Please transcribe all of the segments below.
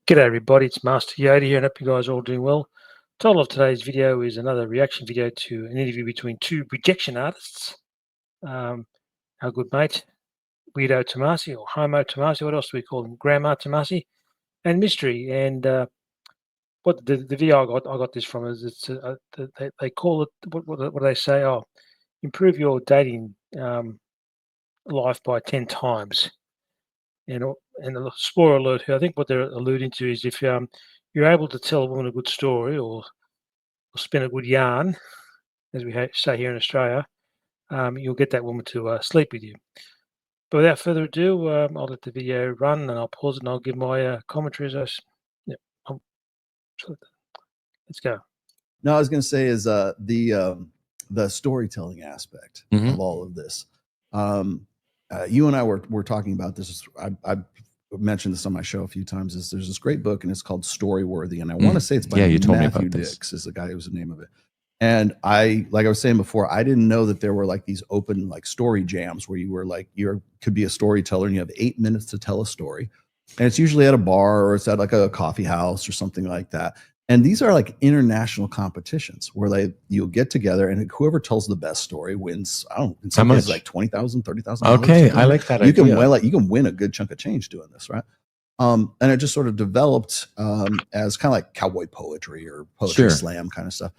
G'day everybody, it's Master Yoda here, and hope you guys are all doing well. Title of today's video is another reaction video to an interview between two rejection artists. Our good mate, Weirdo Tomassi, or Homo Tomassi, what else do we call him? Grandma Tomassi, and Mystery. And what the video I got this from is they call it, what do they say? Oh, improve your dating life by 10 times. And a spoiler alert here, I think what they're alluding to is if you're able to tell a woman a good story or spin a good yarn, as we say here in Australia, you'll get that woman to sleep with you. But without further ado, I'll let the video run and I'll pause it and I'll give my commentary as let's go. No, I was going to say is the storytelling aspect of all of this. You and I were talking about this. I mentioned this on my show a few times. There's this great book and it's called Storyworthy, and I want to say it's by Matthew Dix is the guy who's the name of it. And like I was saying before, I didn't know that there were like these open like story jams where you were like could be a storyteller and you have 8 minutes to tell a story, and it's usually at a bar or it's at like a coffee house or something like that. And these are like international competitions where you'll get together and whoever tells the best story wins. I don't know, in some cases like $20,000, $30,000. Okay, I like that idea. You can win a good chunk of change doing this, right? And it just sort of developed as kind of like cowboy poetry or poetry slam kind of stuff.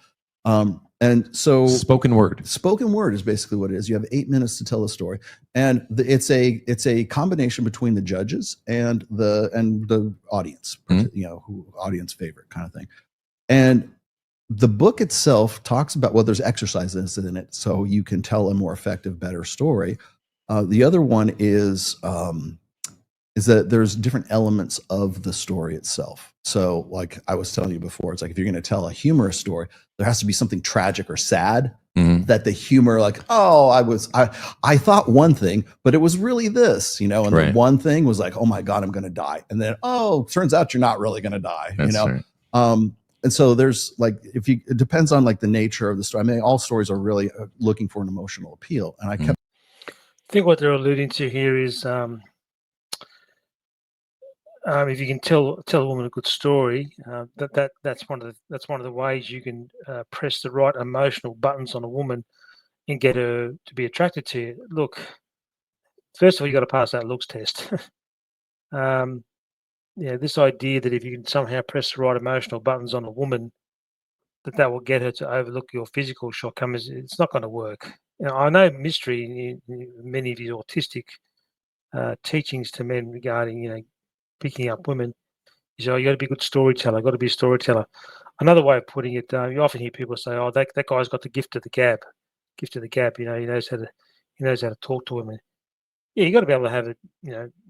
And so spoken word is basically what it is. You have 8 minutes to tell a story, and it's a combination between the judges and the audience, audience favorite kind of thing. And the book itself talks about, well, there's exercises in it so you can tell a more effective, better story. The other one is that there's different elements of the story itself. So like I was telling you before, it's like if you're going to tell a humorous story, there has to be something tragic or sad that the humor, like, oh, I thought one thing, but it was really this, and the one thing was like, oh my God, I'm going to die. And then, oh, turns out you're not really going to die, And so there's like, it depends on like the nature of the story. I mean, all stories are really looking for an emotional appeal. And I think what they're alluding to here is, if you can tell a woman a good story, that's one of the ways you can press the right emotional buttons on a woman and get her to be attracted to you. Look, first of all, you got to pass that looks test. This idea that if you can somehow press the right emotional buttons on a woman, that will get her to overlook your physical shortcomings, it's not going to work. I know Mystery, many of his autistic teachings to men regarding picking up women, you got to be a good storyteller. Got to be a storyteller. Another way of putting it, you often hear people say, "Oh, that guy's got the gift of the gab." Gift of the gab. He knows how to talk to women. Yeah, you got to be able to have be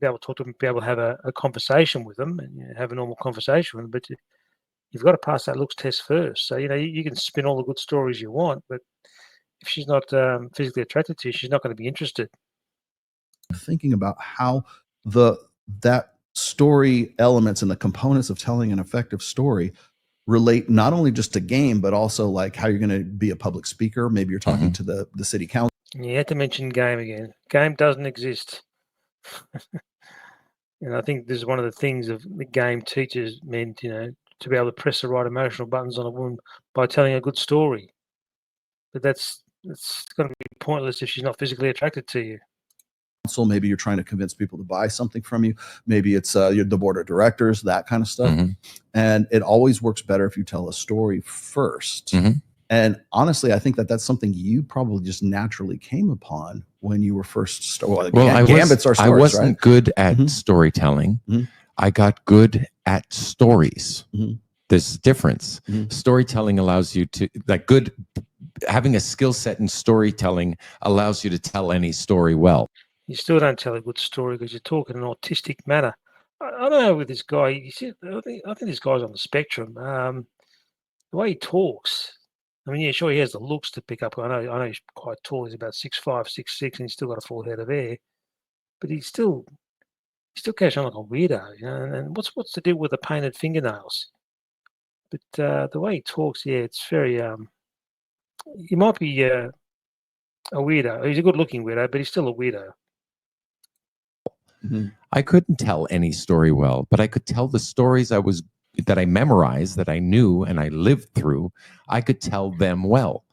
able to talk to them, be able to have a conversation with them, and have a normal conversation with them. But you've got to pass that looks test first. So you can spin all the good stories you want, but if she's not physically attracted to you, she's not going to be interested. Thinking about how that story elements and the components of telling an effective story relate not only just to game, but also like how you're going to be a public speaker. Maybe you're talking to the city council. You have to mention game again. Game doesn't exist. And I think this is one of the things of the game teaches men, to be able to press the right emotional buttons on a woman by telling a good story. But that's going to be pointless if she's not physically attracted to you. Maybe you're trying to convince people to buy something from you. Maybe it's you're the board of directors, that kind of stuff. And it always works better if you tell a story first. And honestly, I think that's something you probably just naturally came upon when you were first. I wasn't good at storytelling. I got good at stories. There's a difference. Storytelling allows you to having a skill set in storytelling allows you to tell any story well. You still don't tell a good story because you're talking in an autistic manner. I don't know with this guy. I think this guy's on the spectrum. The way he talks, I mean, yeah, sure, he has the looks to pick up. I know he's quite tall. He's about 6'5", 6'6", and he's still got a full head of hair. But he's still carries on like a weirdo, And what's the deal with the painted fingernails? But the way he talks, yeah, it's very. He might be a weirdo. He's a good-looking weirdo, but he's still a weirdo. I couldn't tell any story well, but I could tell the stories that I memorized, that I knew and I lived through. I could tell them well.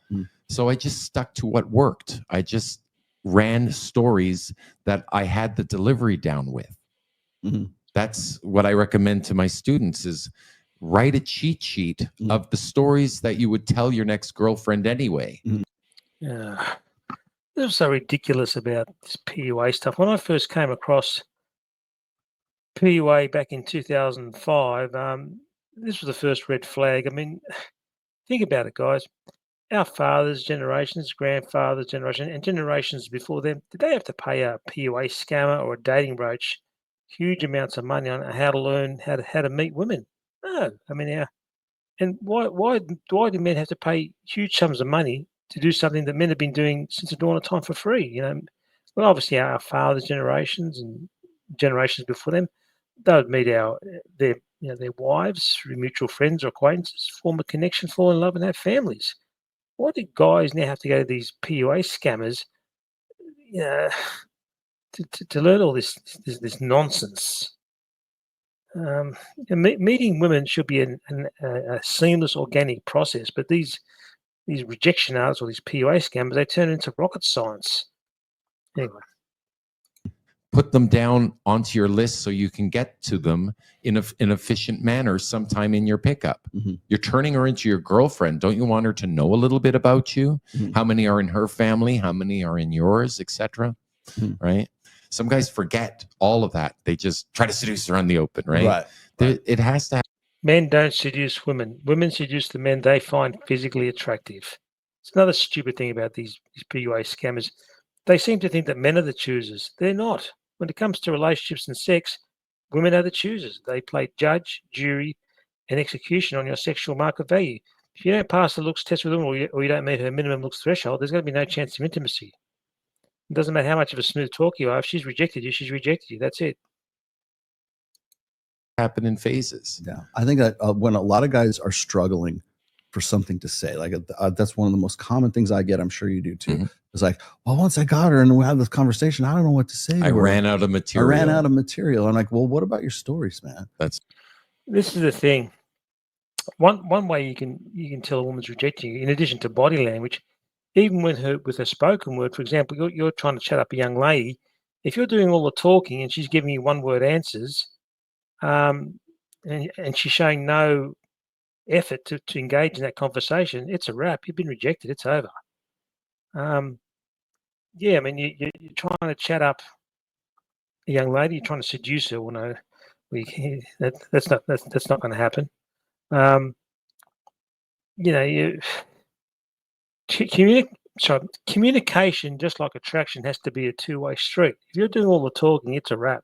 So I just stuck to what worked. I just ran stories that I had the delivery down with. That's what I recommend to my students is write a cheat sheet of the stories that you would tell your next girlfriend anyway. Yeah. There's so ridiculous about this PUA stuff. When I first came across PUA back in 2005, this was the first red flag. I mean, think about it, guys. Our fathers' generations, grandfathers' generation, and generations before them, did they have to pay a PUA scammer or a dating broach huge amounts of money on how to learn how to meet women? No. I mean, and why do men have to pay huge sums of money to do something that men have been doing since the dawn of time for free? You know, well, obviously our fathers' generations and generations before them, they would meet their wives through mutual friends or acquaintances, form a connection, fall in love, and have families. Why do guys now have to go to these PUA scammers, to learn all this nonsense? Meeting women should be a seamless, organic process, but these rejection artists or these PUA scammers, they turn into rocket science. Anyway. Put them down onto your list so you can get to them in an efficient manner sometime in your pickup. You're turning her into your girlfriend. Don't you want her to know a little bit about you? How many are in her family? How many are in yours, etc.? Right? Some guys forget all of that. They just try to seduce her on the open, right? It has to happen. Men don't seduce women. Women seduce the men they find physically attractive. It's another stupid thing about these PUA scammers. They seem to think that men are the choosers. They're not. When it comes to relationships and sex, women are the choosers. They play judge, jury, and execution on your sexual market value. If you don't pass the looks test with a woman or you don't meet her minimum looks threshold, there's going to be no chance of intimacy. It doesn't matter how much of a smooth talker you are. If she's rejected you, she's rejected you. That's it. Happen in phases. Yeah. I think that when a lot of guys are struggling for something to say, like that's one of the most common things I get. I'm sure you do too. It's like, well, once I got her and we had this conversation, I don't know what to say. I ran out of material. I'm like, well, what about your stories, man? This is the thing. One way you can tell a woman's rejecting you, in addition to body language, even with her spoken word. For example, you're trying to chat up a young lady. If you're doing all the talking and she's giving you one-word answers, and she's showing no effort to engage in that conversation, it's a wrap. You've been rejected. It's over. Yeah, I mean, you're trying to chat up a young lady. You're trying to seduce her. Well, no, that's not going to happen. Communication, just like attraction, has to be a two-way street. If you're doing all the talking, it's a wrap.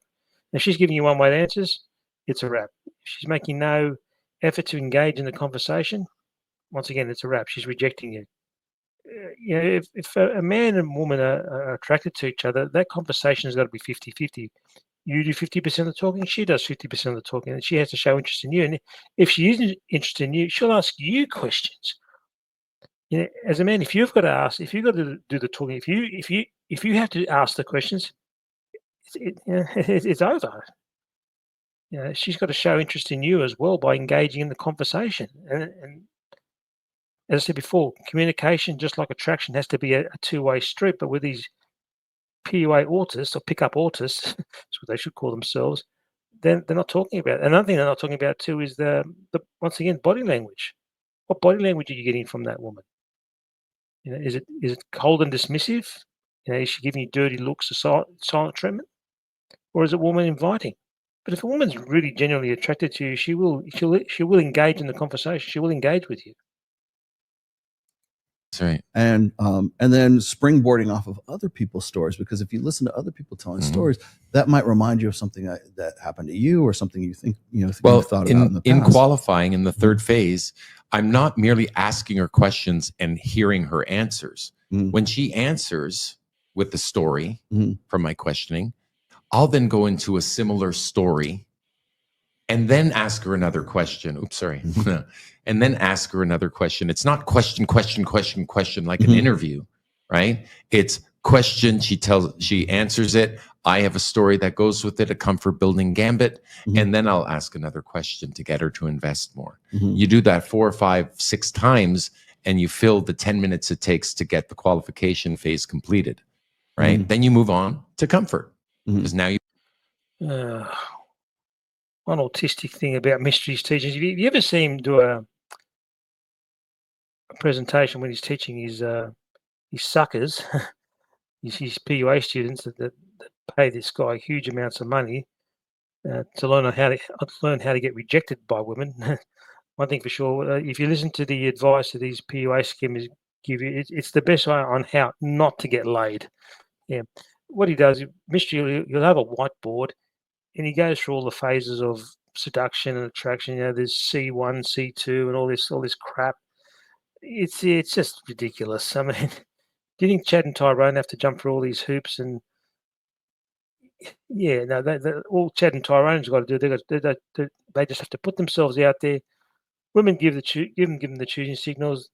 If she's giving you one-word answers, it's a wrap. If she's making no effort to engage in the conversation, once again, it's a wrap. She's rejecting you. If a man and woman are attracted to each other, that conversation has got to be 50-50. You do 50% of the talking, she does 50% of the talking, and she has to show interest in you. And if she isn't interested in you, she'll ask you questions. As a man, if you've got to do the talking, if you have to ask the questions, it's over. She's got to show interest in you as well by engaging in the conversation. And as I said before, communication, just like attraction, has to be a two-way street. But with these PUA autists or pickup autists, that's what they should call themselves, they're not talking about it. Another thing they're not talking about too is the once again, body language. What body language are you getting from that woman? Is it cold and dismissive? Is she giving you dirty looks or silent treatment? Or is it warm and inviting? But if a woman's really genuinely attracted to you, she will engage in the conversation. She will engage with you. That's right. And then springboarding off of other people's stories, because if you listen to other people telling stories, that might remind you of something that happened to you or something you think you've thought about in the past. In qualifying in the third phase, I'm not merely asking her questions and hearing her answers. When she answers with the story from my questioning, I'll then go into a similar story and then ask her another question. Oops, sorry. And then ask her another question. It's not question like an interview, right? It's question. She answers it. I have a story that goes with it, a comfort building gambit, and then I'll ask another question to get her to invest more. You do that 4, 5, 6 times, and you fill the 10 minutes it takes to get the qualification phase completed, right? Then you move on to comfort, because now you. One autistic thing about Mystery's teaching. Have you ever seen him do a presentation when he's teaching his suckers, his PUA students that pay this guy huge amounts of money to learn how to get rejected by women? One thing for sure, if you listen to the advice that these PUA scammers give you, it's the best way on how not to get laid. Yeah, what he does, Mystery, he'll have a whiteboard, and he goes through all the phases of seduction and attraction. You know, there's C1, C2, and all this crap. It's just ridiculous. I mean, do you think Chad and Tyrone have to jump through all these hoops? And yeah, no, all Chad and Tyrone's got to do, they just have to put themselves out there. Women give them the choosing signals,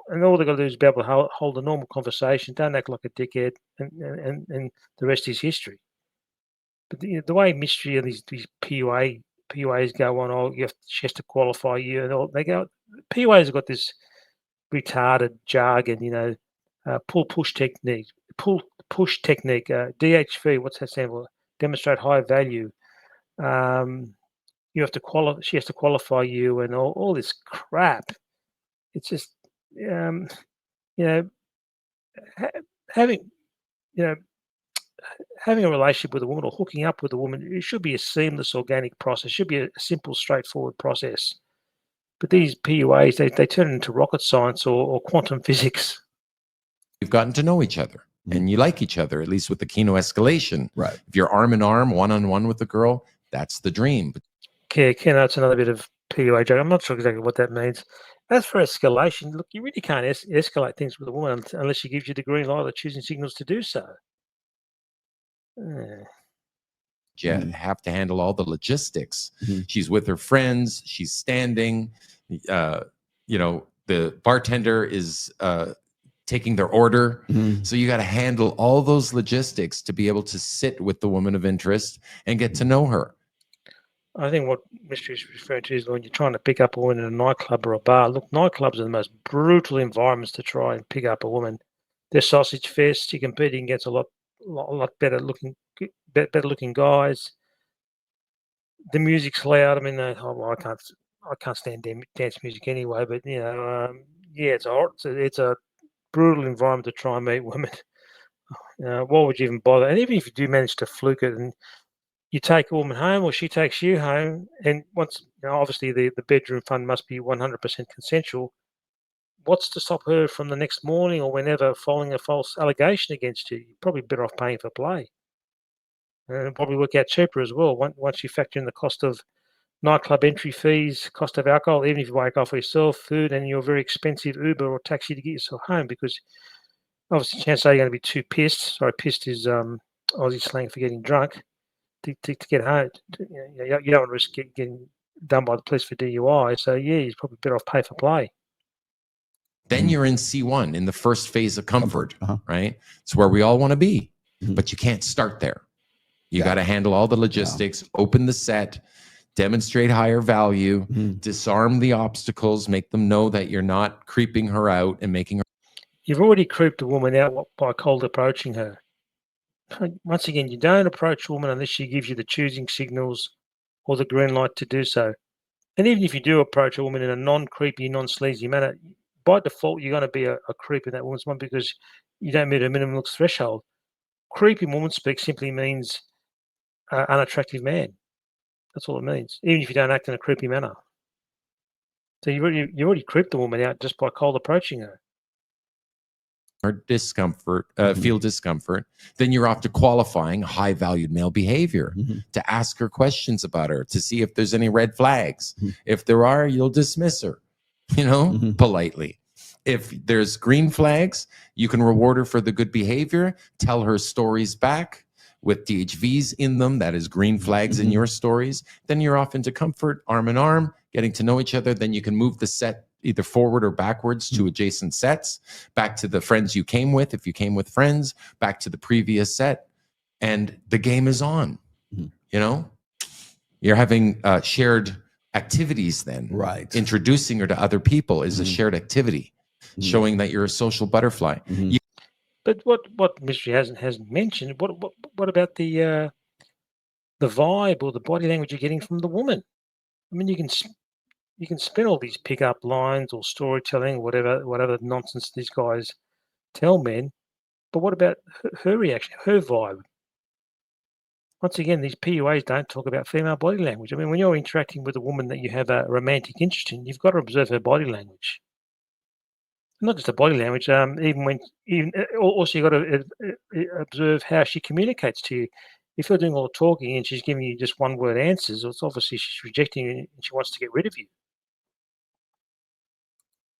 and all they've got to do is be able to hold a normal conversation. Don't act like a dickhead, and the rest is history. But the way Mystery and these PUAs go on, she has to qualify you, and all they go. PUAs have got this retarded jargon, push technique, DHV. What's that stand for? Demonstrate high value. You have to qualify. She has to qualify you, and all this crap. It's just, having a relationship with a woman or hooking up with a woman, it should be a seamless, organic process. It should be a simple, straightforward process. But these PUAs, they turn it into rocket science or quantum physics. You've gotten to know each other, and you like each other, at least with the Kino escalation. Right. If you're arm in arm, one-on-one with a girl, that's the dream. Okay, that's another bit of PUA joke. I'm not sure exactly what that means. As for escalation, look, you really can't escalate things with a woman unless she gives you the green light or choosing signals to do so. You have to handle all the logistics. She's with her friends. She's standing. The bartender is taking their order. So you got to handle all those logistics to be able to sit with the woman of interest and get to know her. I think what Mystery is referring to is when you're trying to pick up a woman in a nightclub or a bar. Look, nightclubs are the most brutal environments to try and pick up a woman. They're sausage fests. You're competing against a lot better looking guys. The music's loud. I mean, I can't stand dance music anyway. But it's a brutal environment to try and meet women. Why would you even bother? And even if you do manage to fluke it and you take a woman home or she takes you home, and once obviously the bedroom fun must be 100% consensual. What's to stop her from the next morning or whenever filing a false allegation against you? You're probably better off paying for play. And it'll probably work out cheaper as well once you factor in the cost of nightclub entry fees, cost of alcohol, even if you buy alcohol for yourself, food, and your very expensive Uber or taxi to get yourself home, because obviously chances are you're going to be too pissed. Sorry, pissed is Aussie slang for getting drunk to get home. You don't want to risk getting done by the police for DUI. So, yeah, you're probably better off pay for play. Then you're in C1, in the first phase of comfort, right? It's where we all want to be, but you can't start there. You got to handle all the logistics, open the set, demonstrate higher value, disarm the obstacles, make them know that you're not creeping her out and making her. You've already creeped a woman out by cold approaching her. Once again, you don't approach a woman unless she gives you the choosing signals or the green light to do so. And even if you do approach a woman in a non-creepy, non-sleazy manner, by default, you're going to be a creep in that woman's mind because you don't meet her minimum looks threshold. Creepy woman speak simply means unattractive man. That's all it means, even if you don't act in a creepy manner. So you already creeped the woman out just by cold approaching her. Or discomfort, feel discomfort, then you're off to qualifying high-valued male behavior, to ask her questions about her, to see if there's any red flags. If there are, you'll dismiss her, politely. If there's green flags, you can reward her for the good behavior, tell her stories back with DHVs in them, that is green flags in your stories. Then you're off into comfort, arm in arm, getting to know each other. Then you can move the set either forward or backwards to adjacent sets, back to the friends you came with, if you came with friends, back to the previous set. and the game is on. You know, you're having shared activities then. Right. Introducing her to other people is a shared activity, showing that you're a social butterfly. But what Mystery hasn't mentioned, what about the vibe or the body language you're getting from the woman? I mean, you can spin all these pickup lines or storytelling, whatever nonsense these guys tell men, but what about her reaction, her vibe? Once again, these PUAs don't talk about female body language. I mean, when you're interacting with a woman that you have a romantic interest in, you've got to observe her body language. Not just the body language, also you've got to observe how she communicates to you. If you're doing all the talking and she's giving you just one-word answers, it's obviously she's rejecting you and she wants to get rid of you.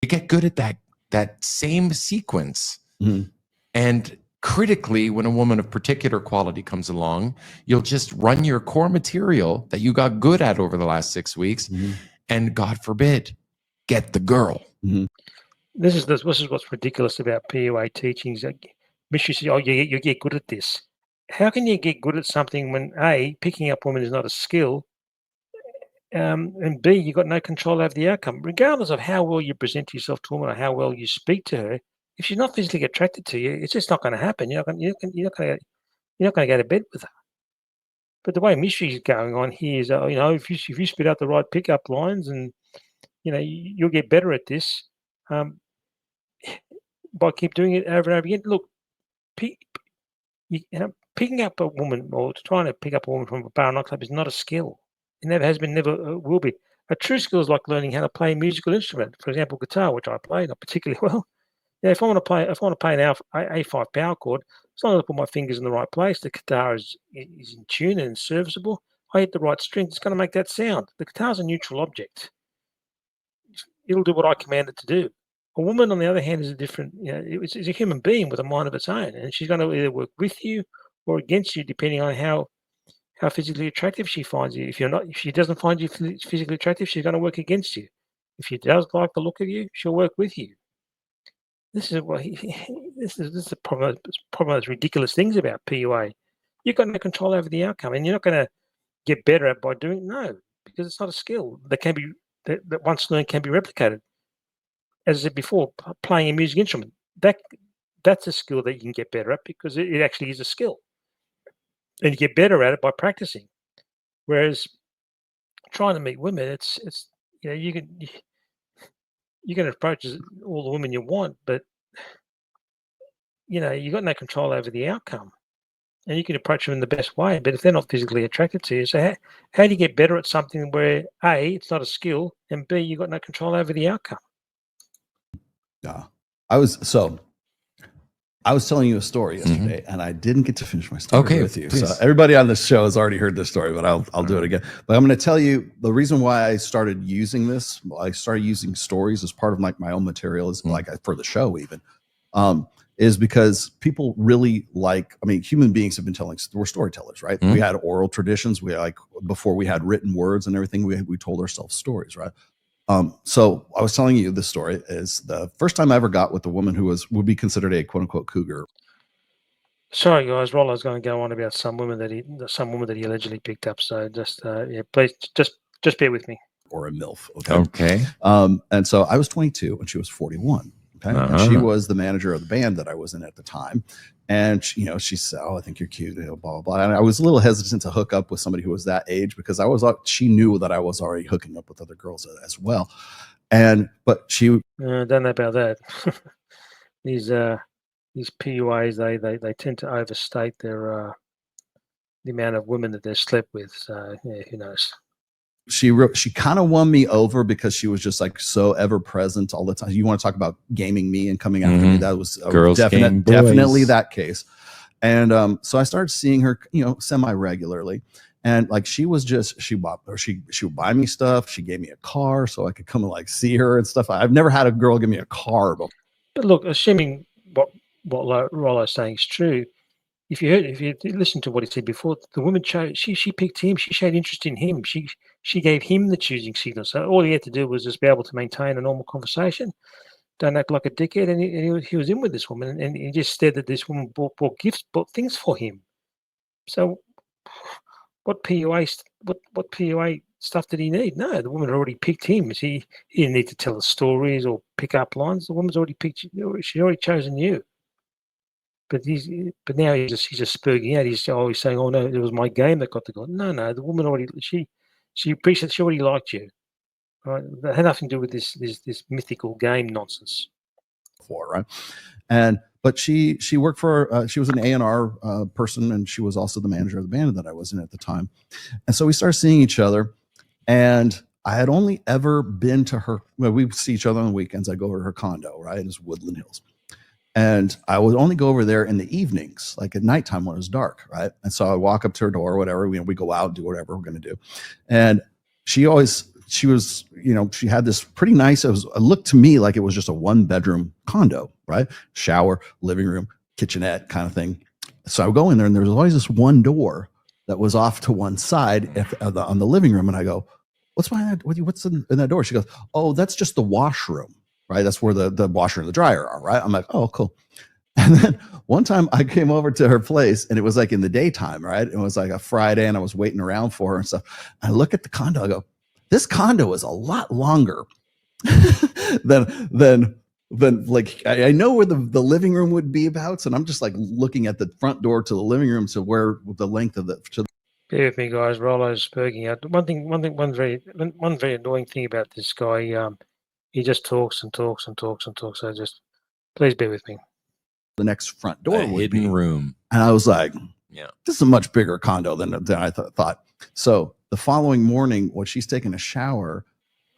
You get good at that same sequence. And critically, when a woman of particular quality comes along, you'll just run your core material that you got good at over the last 6 weeks, and God forbid, get the girl. This is what's ridiculous about PUA teachings. Mystery says, "Oh, you get good at this." How can you get good at something when A, picking up women is not a skill, and B, you've got no control over the outcome, regardless of how well you present yourself to a woman or how well you speak to her. If she's not physically attracted to you, it's just not going to happen. You're not going to go to bed with her. But the way Mystery is going on here is, if you spit out the right pickup lines, and you'll get better at this. By keep doing it over and over again. Look, picking up a woman or trying to pick up a woman from a bar or nightclub is not a skill. It never has been, never will be. A true skill is like learning how to play a musical instrument. For example, guitar, which I play not particularly well. If I want to play an A5 power chord, as long as I put my fingers in the right place, the guitar is in tune and serviceable. I hit the right strings, it's going to make that sound. The guitar's a neutral object. It'll do what I command it to do. A woman, on the other hand, is a different. It's a human being with a mind of its own, and she's going to either work with you or against you, depending on how physically attractive she finds you. If she doesn't find you physically attractive, she's going to work against you. If she does like the look of you, she'll work with you. This is the problem. One of those ridiculous things about PUA. You've got no control over the outcome, and you're not going to get better at by doing because it's not a skill that once learned can be replicated. As I said before, playing a music instrument, that's a skill that you can get better at because it actually is a skill. And you get better at it by practicing. Whereas trying to meet women, you can approach all the women you want, but you've got no control over the outcome. And you can approach them in the best way, but if they're not physically attracted to you, so how do you get better at something where A, it's not a skill, and B, you've got no control over the outcome? Yeah. I was telling you a story yesterday, and I didn't get to finish my story with you. Please. So everybody on this show has already heard this story, but I'll do it again. But I'm going to tell you the reason why I started using this. I started using stories as part of my own material, for the show even, is because people really human beings have been we're storytellers, right? We had oral traditions. Before we had written words and everything, we told ourselves stories, right? So I was telling you this story is the first time I ever got with a woman who would be considered a quote unquote cougar. Sorry, guys. Rollo's going to go on about some woman that he allegedly picked up. So just please just bear with me. Or a MILF. Okay. And so I was 22 and she was 41. Okay. And she was the manager of the band that I was in at the time. And she said, "Oh, I think you're cute," blah, blah, blah. And I was a little hesitant to hook up with somebody who was that age because she knew that I was already hooking up with other girls as well. But she don't know about that. These PUAs, they tend to overstate their the amount of women that they've slept with. So who knows? She kind of won me over because she was just so ever present all the time. You want to talk about gaming me and coming after me? That was definitely that case. And so I started seeing her, semi regularly, and she would buy me stuff. She gave me a car so I could come and see her and stuff. I've never had a girl give me a car before. But look, assuming what Rollo's saying is true. If you listen to what he said before, the woman she picked him. She showed interest in him. She gave him the choosing signal. So all he had to do was just be able to maintain a normal conversation, don't act like a dickhead, and he was in with this woman. And he just said that this woman bought gifts, bought things for him. So what PUA stuff did he need? No, the woman had already picked him. He didn't need to tell the stories or pick up lines. The woman's already picked you. She's already chosen you. But now he's just spurging out. He's always saying, "Oh no, it was my game that got the guy." No, the woman already she appreciates. She already liked you. Right? That had nothing to do with this mythical game nonsense. Right, but she worked for she was an A&R person, and she was also the manager of the band that I was in at the time. And so we started seeing each other, and I had only ever been to her. Well, we see each other on the weekends. I go over to her condo, right, in this Woodland Hills. And I would only go over there in the evenings, like at nighttime when it was dark, right? And so I walk up to her door or whatever. We go out and do whatever we're going to do. And she was, she had this pretty nice, it looked to me like it was just a 1-bedroom condo, right? Shower, living room, kitchenette kind of thing. So I would go in there, and there was always this one door that was off to one side on the living room. And I go, what's in that door? She goes, oh, that's just the washroom. Right, that's where the washer and the dryer are. Right, I'm like, oh, cool. And then one time I came over to her place, and it was like in the daytime. Right, it was like a Friday, and I was waiting around for her and stuff. I look at the condo. I go, this condo is a lot longer than like I know where the living room would be about. And I'm just like looking at the front door to the living room to where the length of the. Bear with me, guys. Rollo's spurging out. One very annoying thing about this guy. He just talks and talks and talks and talks. So just please bear with me. The next front door would be room. And I was like, yeah, this is a much bigger condo than I thought. So the following morning, when she's taking a shower,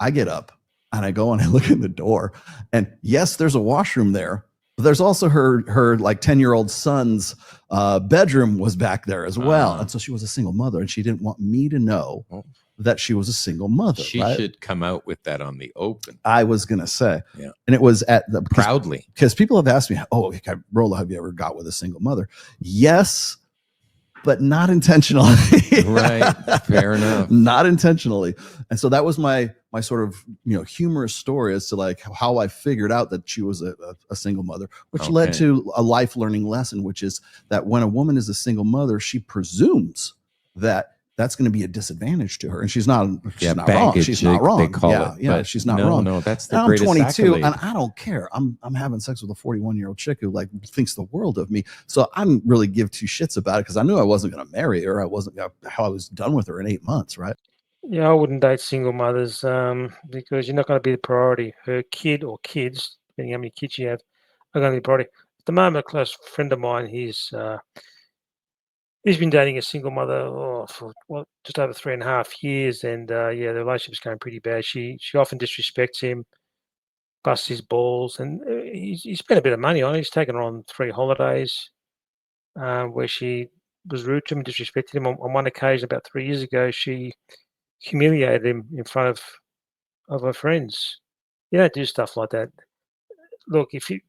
I get up and I go and I look in the door. And yes, there's a washroom there. But there's also her like 10-year-old son's bedroom was back there as well. And so she was a single mother, and she didn't want me to know that she was a single mother. She should come out with that on the open. I was going to say. Yeah. And it was at the proudly. Because people have asked me, oh, Rolo, have you ever got with a single mother? Yes, but not intentionally. Right. Fair enough. Not intentionally. And so that was my sort of, humorous story as to like how I figured out that she was a single mother, which led to a life learning lesson, which is that when a woman is a single mother, she presumes that that's going to be a disadvantage to her, and she's not wrong. She's not wrong. They call it, she's not wrong. No, that's the and greatest I'm 22, accolade. and I don't care. I'm having sex with a 41-year-old chick who like thinks the world of me. So I didn't really give two shits about it because I knew I wasn't going to marry her. I was done with her in 8 months, right? Yeah, I wouldn't date single mothers because you're not going to be the priority. Her kid or kids, depending how many kids you have, are going to be the priority. At the moment, a close friend of mine, he's been dating a single mother for just over 3.5 years, and the relationship's going pretty bad. She often disrespects him, busts his balls, and he spent a bit of money on it. He's taken her on 3 holidays where she was rude to him, disrespected him. On one occasion, about 3 years ago, she humiliated him in front of her friends. You don't do stuff like that. Look, if you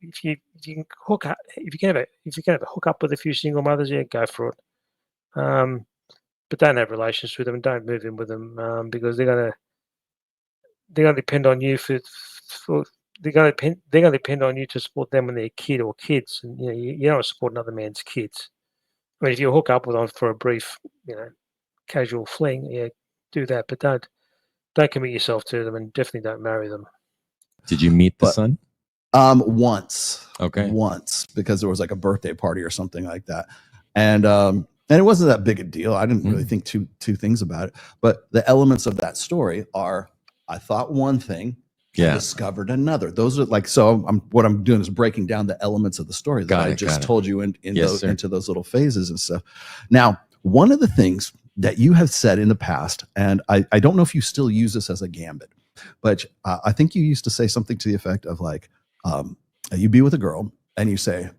can hook up, if you can have a hook up with a few single mothers, yeah, go for it. But don't have relations with them. Don't move in with them because they're gonna depend on you they're gonna depend on you to support them when they're a kid or kids. And you don't want to support another man's kids. I mean, if you hook up with them for a brief, casual fling, yeah, do that. But don't commit yourself to them, and definitely don't marry them. Did you meet the son? Once. Okay. Once, because there was like a birthday party or something like that, and it wasn't that big a deal. I didn't really think two things about it. But the elements of that story are: I thought one thing, I discovered another. Those are like, so what I'm doing is breaking down the elements of the story that I just told you into those little phases and stuff. Now, one of the things that you have said in the past, and I don't know if you still use this as a gambit, but I think you used to say something to the effect of like, you be with a girl and you say,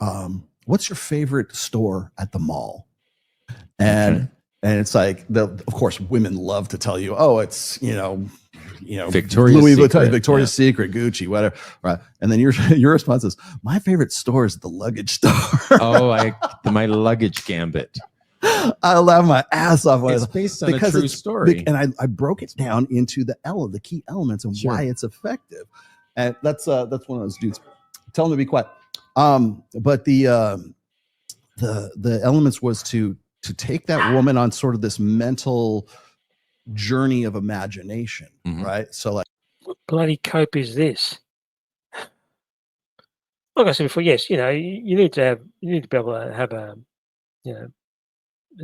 what's your favorite store at the mall? And it's like, of course, women love to tell you, oh, it's, Victoria's Louis Secret, Vuitton, Victoria's Secret, Gucci, whatever. Right. And then your response is, my favorite store is the luggage store. My luggage gambit. I laugh my ass off. It's based on a true story. And I broke it down into the key elements and why it's effective. And that's one of those dudes. Tell him to be quiet. But the elements was to to take that woman on sort of this mental journey of imagination, right? So like, what bloody cope is this? Like I said before, yes, you need to be able to have a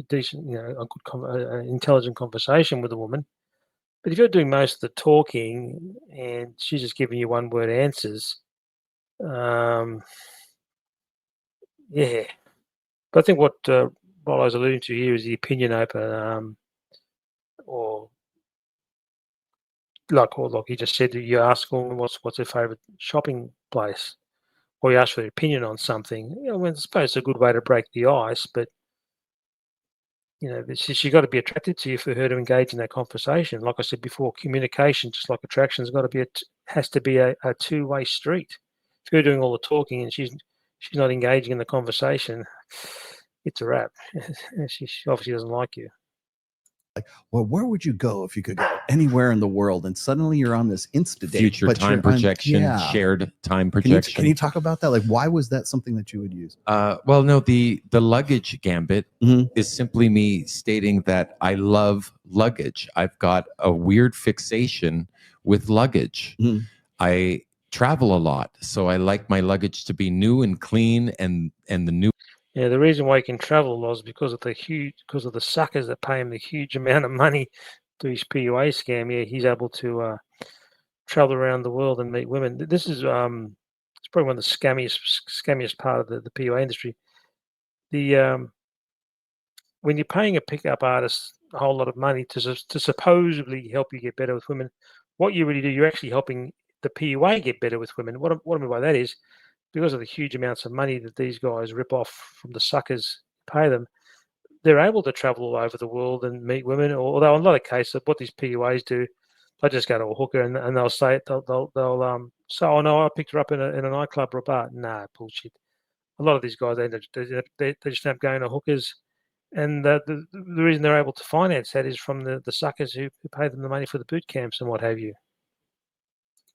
decent, a good, intelligent conversation with a woman. But if you're doing most of the talking and she's just giving you one-word answers, yeah. But I think what I was alluding to here is the opinion open, or like you just said, you ask a woman what's her favourite shopping place, or you ask for their opinion on something. I suppose it's a good way to break the ice, but she's got to be attracted to you for her to engage in that conversation. Like I said before, communication, just like attraction, has to be a two-way street. If you're doing all the talking and she's not engaging in the conversation, it's a wrap. She obviously doesn't like you. Like, well, where would you go if you could go anywhere in the world? And suddenly you're on this Insta date. Future time projection, shared time projection. Can you talk about that? Like, why was that something that you would use? Well, no, the luggage gambit is simply me stating that I love luggage. I've got a weird fixation with luggage. I travel a lot, so I like my luggage to be new and clean, and the new. Yeah, the reason why he can travel was because of the suckers that pay him the huge amount of money to his PUA scam. Yeah, he's able to travel around the world and meet women. This is it's probably one of the scammiest part of the PUA industry. The when you're paying a pickup artist a whole lot of money to supposedly help you get better with women, what you really do, you're actually helping the PUA get better with women. What I mean by that is, because of the huge amounts of money that these guys rip off from the suckers pay them, they're able to travel all over the world and meet women. Although in a lot of cases, what these PUAs do, they just go to a hooker and they'll say they'll say, "Oh no, I picked her up in a nightclub or a bar." Nah, bullshit. A lot of these guys they just end up going to hookers, and the reason they're able to finance that is from the suckers who pay them the money for the boot camps and what have you.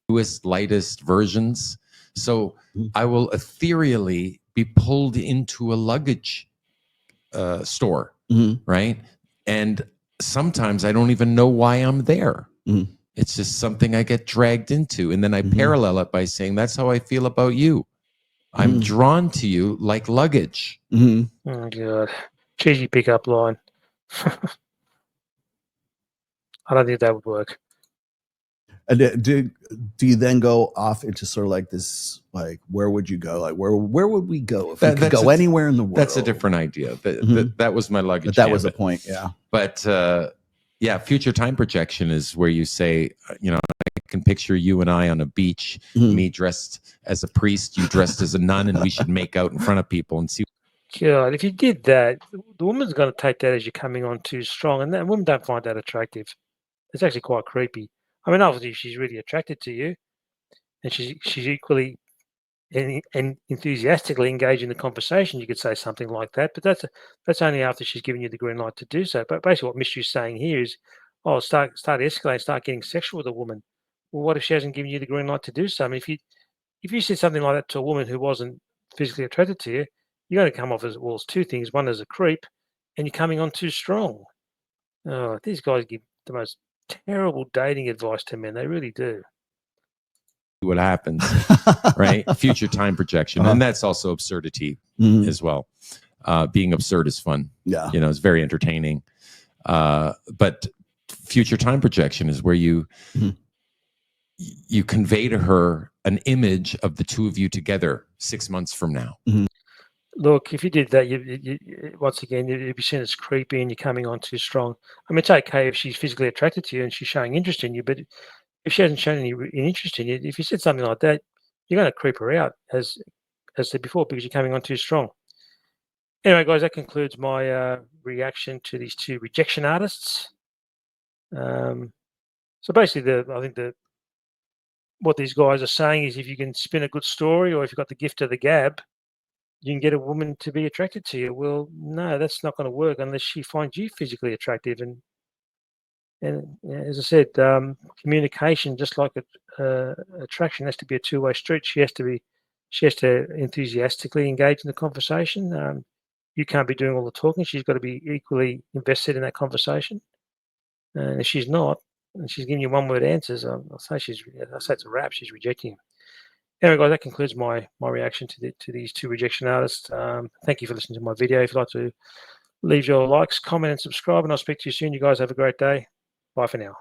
Newest, lightest versions. So I will ethereally be pulled into a luggage store, right? And sometimes I don't even know why I'm there. It's just something I get dragged into. And then I parallel it by saying, that's how I feel about you. I'm drawn to you like luggage. Oh, God. Cheesy pickup line. I don't think that would work. And do you then go off into sort of like this, like, where would you go? Like, where would we go if we could go anywhere in the world? That's a different idea. That was my luggage. But that was the point, yeah. But yeah, future time projection is where you say, I can picture you and I on a beach, me dressed as a priest, you dressed as a nun, and we should make out in front of people and see. God, if you did that, the woman's going to take that as you're coming on too strong, and that women don't find that attractive. It's actually quite creepy. I mean, obviously, if she's really attracted to you, and she's equally and enthusiastically engaged in the conversation, you could say something like that. But that's only after she's given you the green light to do so. But basically, what Mystery's saying here is, start escalating, start getting sexual with a woman. Well, what if she hasn't given you the green light to do so? I mean, if you said something like that to a woman who wasn't physically attracted to you, you're going to come off as, well, it's two things. One, as a creep, and you're coming on too strong. Oh, these guys give the most terrible dating advice to men. They really do. What happens, right? Future time projection. And that's also absurdity as well. Being absurd is fun. Yeah. It's very entertaining. But future time projection is where you convey to her an image of the two of you together 6 months from now. Look, if you did that, you once again, you'd be seen as creepy and you're coming on too strong. I mean, it's okay if she's physically attracted to you and she's showing interest in you, but if she hasn't shown any interest in you, if you said something like that, you're going to creep her out, as said before, because you're coming on too strong. Anyway, guys, that concludes my reaction to these two rejection artists. So basically, I think what these guys are saying is, if you can spin a good story, or if you've got the gift of the gab, you can get a woman to be attracted to you. Well, no, that's not going to work unless she finds you physically attractive. And as I said, communication, just like attraction, has to be a two-way street. She has to enthusiastically engage in the conversation. you can't be doing all the talking. She's got to be equally invested in that conversation. And if she's not, and she's giving you one-word answers, I'll say it's a wrap. She's rejecting him. Anyway, guys, that concludes my reaction to these two rejection artists. Thank you for listening to my video. If you'd like to leave your likes, comment, and subscribe, and I'll speak to you soon. You guys have a great day. Bye for now.